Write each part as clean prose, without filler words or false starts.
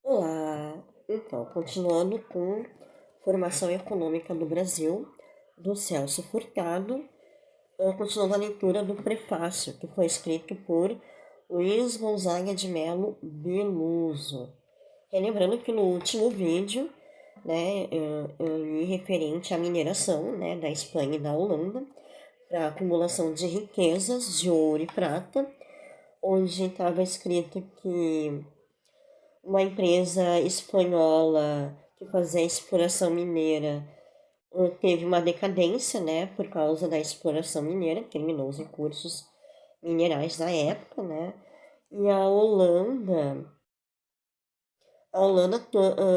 Olá! Então, continuando com Formação Econômica do Brasil, do Celso Furtado, continuando a leitura do prefácio, que foi escrito por Luiz Gonzaga de Melo Beluso. Lembrando que no último vídeo, né, eu li referente à mineração, né, da Espanha e da Holanda, para acumulação de riquezas de ouro e prata, onde estava escrito que uma empresa espanhola que fazia exploração mineira teve uma decadência, né, por causa da exploração mineira, terminou os recursos minerais da época, né, e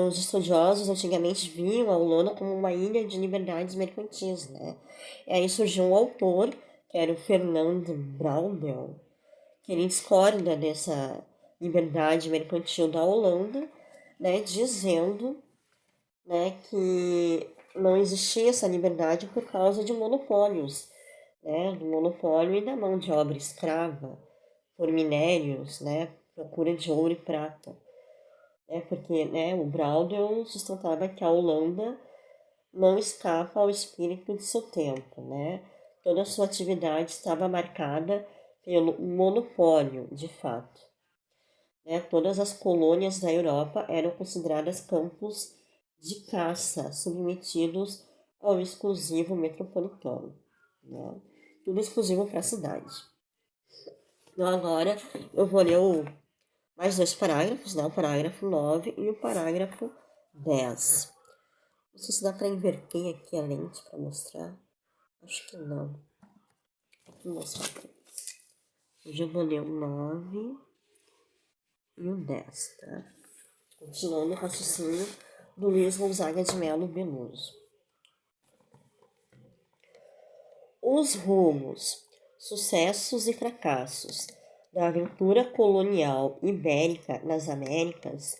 os estudiosos antigamente viam a Holanda como uma ilha de liberdades mercantis, né, e aí surgiu um autor, que era o Fernand Braudel, que ele discorda dessa liberdade mercantil da Holanda, né, dizendo, né, que não existia essa liberdade por causa de monopólios, né, do monopólio e da mão de obra escrava por minérios, né, procura de ouro e prata, porque, né, o Braudel sustentava que a Holanda não escapa ao espírito de seu tempo, né, toda a sua atividade estava marcada pelo monopólio, de fato. Todas as colônias da Europa eram consideradas campos de caça, submetidos ao exclusivo metropolitano. Né? Tudo exclusivo para a cidade. Então, agora eu vou ler mais dois parágrafos, né? O parágrafo 9 e o parágrafo 10. Não sei se dá para inverter aqui a lente para mostrar. Acho que não. Vou mostrar para vocês. Hoje eu vou ler o 9 e o 10, tá? Continuando o raciocínio do Luiz Gonzaga de Melo Beluso. Os rumos, sucessos e fracassos da aventura colonial ibérica nas Américas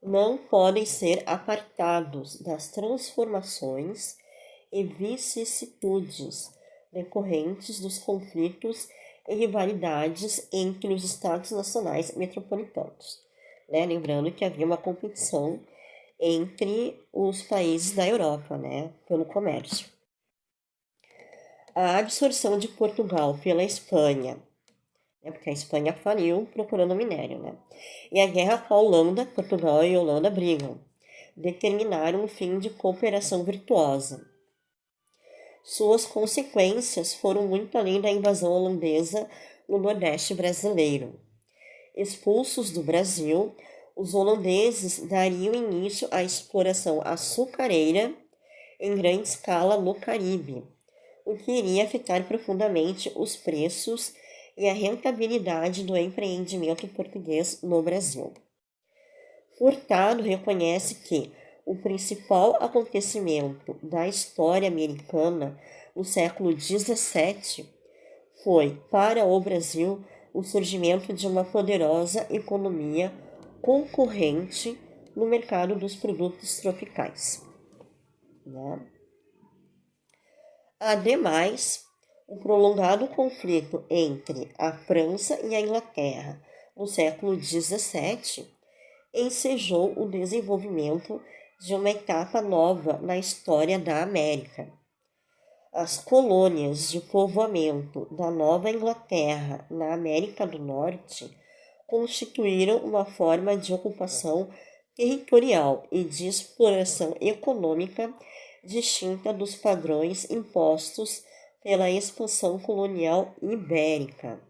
não podem ser apartados das transformações e vicissitudes decorrentes dos conflitos e rivalidades entre os estados nacionais metropolitanos. Lembrando que havia uma competição entre os países da Europa, pelo comércio. A absorção de Portugal pela Espanha, porque a Espanha faliu procurando minério, e a guerra com a Holanda, Portugal e Holanda brigam, determinaram um fim de cooperação virtuosa. Suas consequências foram muito além da invasão holandesa no Nordeste brasileiro. Expulsos do Brasil, os holandeses dariam início à exploração açucareira em grande escala no Caribe, o que iria afetar profundamente os preços e a rentabilidade do empreendimento português no Brasil. Furtado reconhece que o principal acontecimento da história americana no século XVII foi, para o Brasil, o surgimento de uma poderosa economia concorrente no mercado dos produtos tropicais. Ademais, o prolongado conflito entre a França e a Inglaterra no século XVII ensejou o desenvolvimento de uma etapa nova na história da América. As colônias de povoamento da Nova Inglaterra na América do Norte constituíram uma forma de ocupação territorial e de exploração econômica distinta dos padrões impostos pela expansão colonial ibérica.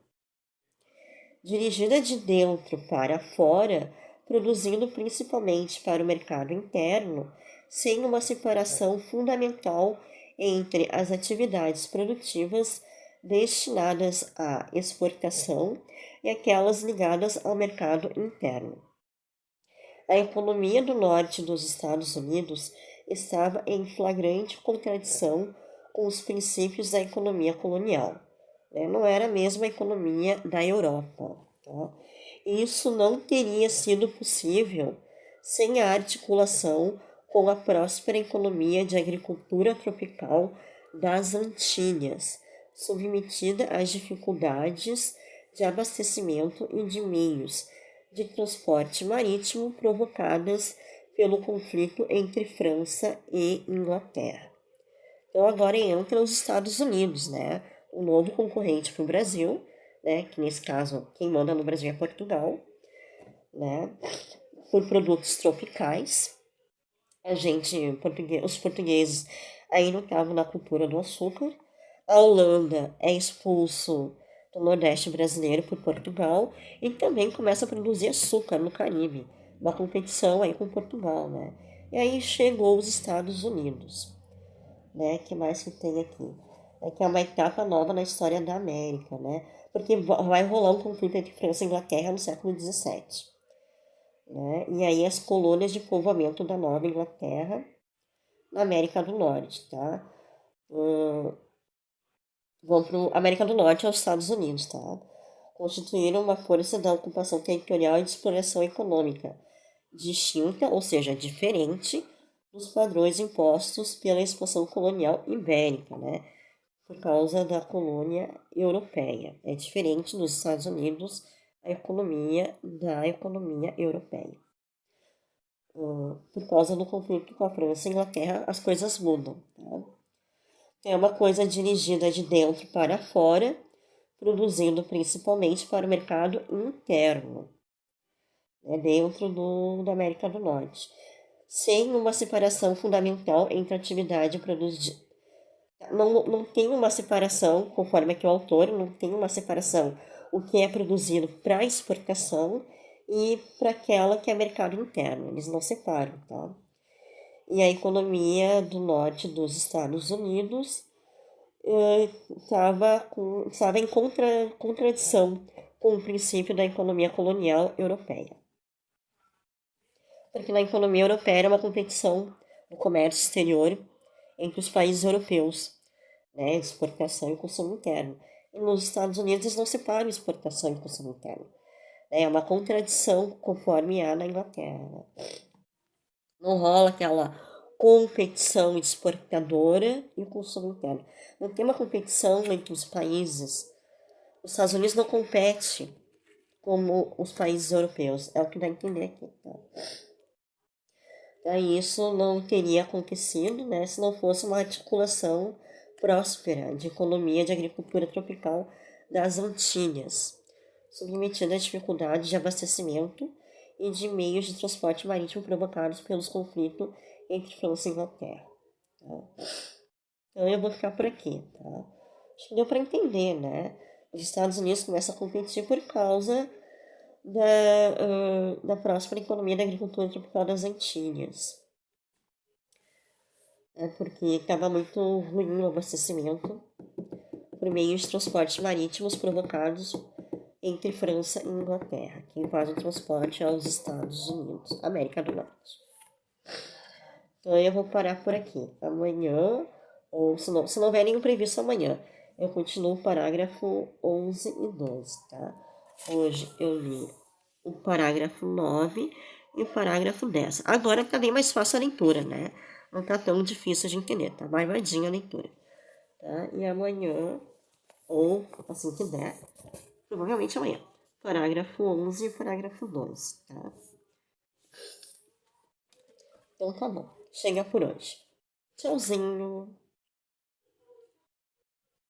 Dirigida de dentro para fora, produzindo principalmente para o mercado interno, sem uma separação fundamental entre as atividades produtivas destinadas à exportação e aquelas ligadas ao mercado interno. A economia do norte dos Estados Unidos estava em flagrante contradição com os princípios da economia colonial. Não era a mesma economia da Europa. Isso não teria sido possível sem a articulação com a próspera economia de agricultura tropical das Antilhas, submetida às dificuldades de abastecimento e de meios, de transporte marítimo provocadas pelo conflito entre França e Inglaterra. Então agora entra os Estados Unidos, né? O novo concorrente para o Brasil, né? Que nesse caso quem manda no Brasil é Portugal, né? Por produtos tropicais. Os portugueses ainda estavam na cultura do açúcar. A Holanda é expulso do Nordeste brasileiro por Portugal e também começa a produzir açúcar no Caribe, uma competição aí com Portugal, né? E aí chegou os Estados Unidos, né? Que mais que tem aqui? É que é uma etapa nova na história da América, né? Porque vai rolar um conflito entre França e Inglaterra no século XVII, né? E aí as colônias de povoamento da Nova Inglaterra na América do Norte, tá? Vão para América do Norte aos Estados Unidos, tá? Constituíram uma força da ocupação territorial e de exploração econômica, distinta, ou seja, diferente dos padrões impostos pela expansão colonial ibérica, né? Por causa da colônia europeia. É diferente nos Estados Unidos a economia da economia europeia. Por causa do conflito com a França e a Inglaterra, as coisas mudam. Tá? É uma coisa dirigida de dentro para fora, produzindo principalmente para o mercado interno, né, dentro da América do Norte, sem uma separação fundamental entre atividade produzida. Não tem uma separação, conforme aqui o autor, não tem uma separação o que é produzido para exportação e para aquela que é mercado interno. Eles não separam, tá? E a economia do norte dos Estados Unidos estava em contradição com o princípio da economia colonial europeia. Porque na economia europeia era uma competição no comércio exterior entre os países europeus, né, exportação e consumo interno. E nos Estados Unidos eles não separam exportação e consumo interno. É uma contradição conforme há na Inglaterra. Né? Não rola aquela competição exportadora e o consumo interno. Não tem uma competição entre os países. Os Estados Unidos não compete como os países europeus. É o que dá a entender aqui. Tá? Então, isso não teria acontecido, né, se não fosse uma articulação próspera de economia de agricultura tropical das Antilhas, submetida a dificuldades de abastecimento e de meios de transporte marítimo provocados pelos conflitos entre França e Inglaterra. Tá? Então eu vou ficar por aqui. Tá? Acho que deu para entender, né? Os Estados Unidos começam a competir por causa da próspera economia da agricultura tropical das Antilhas. Porque estava muito ruim o abastecimento por meio de transportes marítimos provocados entre França e Inglaterra, que fazem transporte aos Estados Unidos, América do Norte. Então eu vou parar por aqui. Amanhã, ou se não houver nenhum previsto amanhã, eu continuo o parágrafo 11 e 12, tá? Hoje eu li o parágrafo 9 e o parágrafo 10. Agora tá bem mais fácil a leitura, né? Não tá tão difícil de entender, tá barbadinha a leitura. Tá? E amanhã, ou assim que der, provavelmente amanhã, parágrafo 11 e parágrafo 12, tá? Então tá bom, chega por hoje. Tchauzinho!